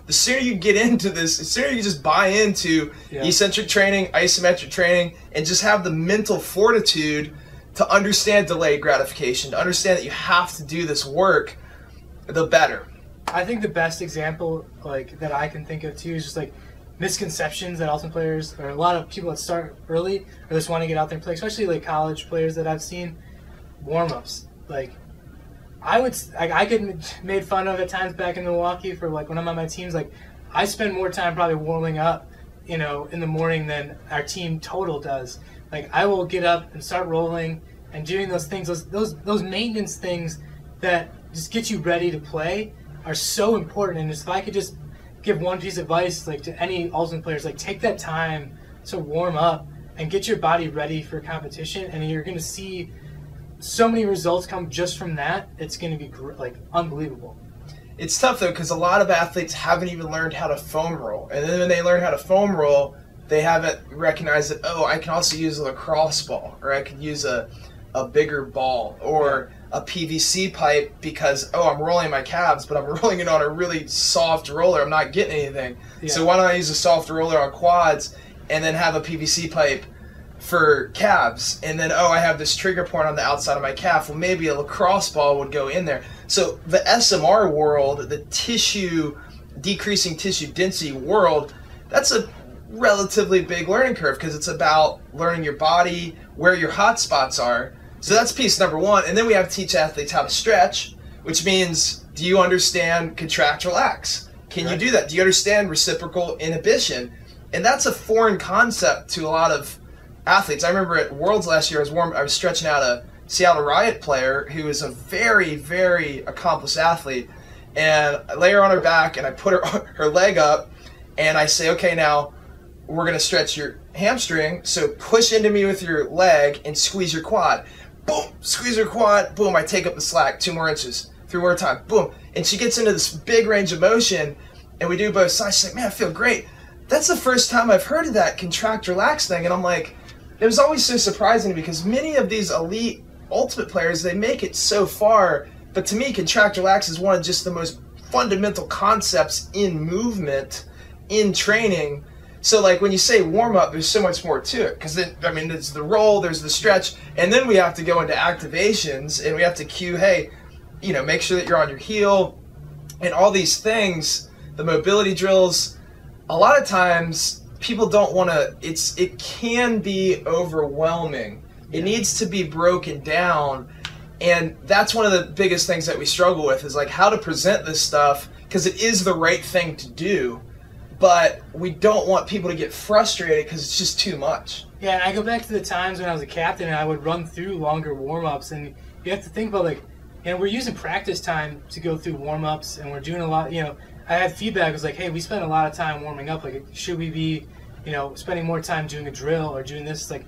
the sooner you get into this, the sooner you just buy into eccentric training, isometric training, and just have the mental fortitude to understand delayed gratification, to understand that you have to do this work, the better. I think the best example like that I can think of too is just like misconceptions that ultimate players, or a lot of people that start early or just want to get out there and play, especially like college players that I've seen. Warm-ups, like I get made fun of at times back in Milwaukee for like when I'm on my teams. Like I spend more time probably warming up, you know, in the morning than our team total does. Like I will get up and start rolling and doing those things, those maintenance things that just get you ready to play are so important. And if I could just give one piece of advice, like to any ultimate players, like take that time to warm up and get your body ready for competition, and you're going to see so many results come just from that. It's going to be like unbelievable. It's tough though, because a lot of athletes haven't even learned how to foam roll, and then when they learn how to foam roll, they haven't recognized that, oh, I can also use a lacrosse ball, or I could use a bigger ball, or a PVC pipe, because, oh, I'm rolling my calves, but I'm rolling it on a really soft roller. I'm not getting anything. Yeah. So why don't I use a soft roller on quads and then have a PVC pipe for calves? And then, oh, I have this trigger point on the outside of my calf. Well, maybe a lacrosse ball would go in there. So the SMR world, the decreasing tissue density world, that's a relatively big learning curve, because it's about learning your body, where your hot spots are. So that's piece number one. And then we have to teach athletes how to stretch, which means, do you understand contract, relax? Can you do that? Do you understand reciprocal inhibition? And that's a foreign concept to a lot of athletes. I remember at Worlds last year, I was stretching out a Seattle Riot player who is a very, very accomplished athlete. And I lay her on her back and I put her leg up and I say, okay, now we're going to stretch your hamstring. So push into me with your leg and squeeze your quad. Boom, squeeze her quad. Boom, I take up the slack 2 more inches. 3 more times. Boom. And she gets into this big range of motion and we do both sides. She's like, man, I feel great. That's the first time I've heard of that contract, relax thing. And I'm like, it was always so surprising to me, because many of these elite ultimate players, they make it so far. But to me, contract, relax is one of just the most fundamental concepts in movement, in training. So like when you say warm up, there's so much more to it, because then, I mean, there's the roll, there's the stretch, and then we have to go into activations and we have to cue, hey, you know, make sure that you're on your heel and all these things, the mobility drills. A lot of times people don't want to, it can be overwhelming. It needs to be broken down. And that's one of the biggest things that we struggle with, is like how to present this stuff, because it is the right thing to do. But we don't want people to get frustrated because it's just too much. Yeah, and I go back to the times when I was a captain and I would run through longer warm-ups, and you have to think about, like, you know, we're using practice time to go through warm-ups, and we're doing a lot, you know, I had feedback, it was like, hey, we spent a lot of time warming up, like, should we be, you know, spending more time doing a drill or doing this? Like,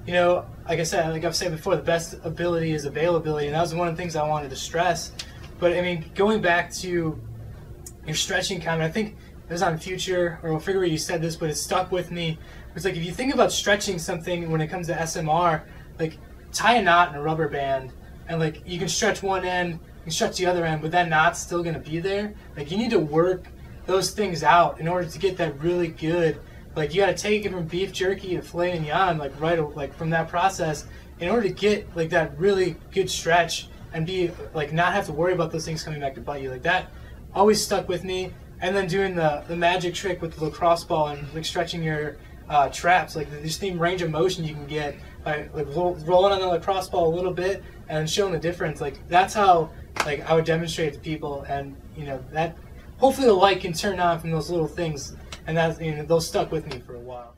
you know, like I said, like I've said before, the best ability is availability, and that was one of the things I wanted to stress. But, I mean, going back to your stretching comment, I think it was on Future, or I forget where you said this, but it stuck with me. It's like, if you think about stretching something when it comes to SMR, like, tie a knot in a rubber band, and like, you can stretch one end, you can stretch the other end, but that knot's still going to be there. Like, you need to work those things out in order to get that really good. Like, you got to take it from beef jerky to filet mignon, like from that process, in order to get like that really good stretch and be like, not have to worry about those things coming back to bite you. Like, that always stuck with me. And then doing the magic trick with the lacrosse ball and like stretching your traps, like just the range of motion you can get by like rolling on the lacrosse ball a little bit and showing the difference. Like, that's how like I would demonstrate it to people, and you know, that hopefully the light can turn on from those little things, and that, you know, those stuck with me for a while.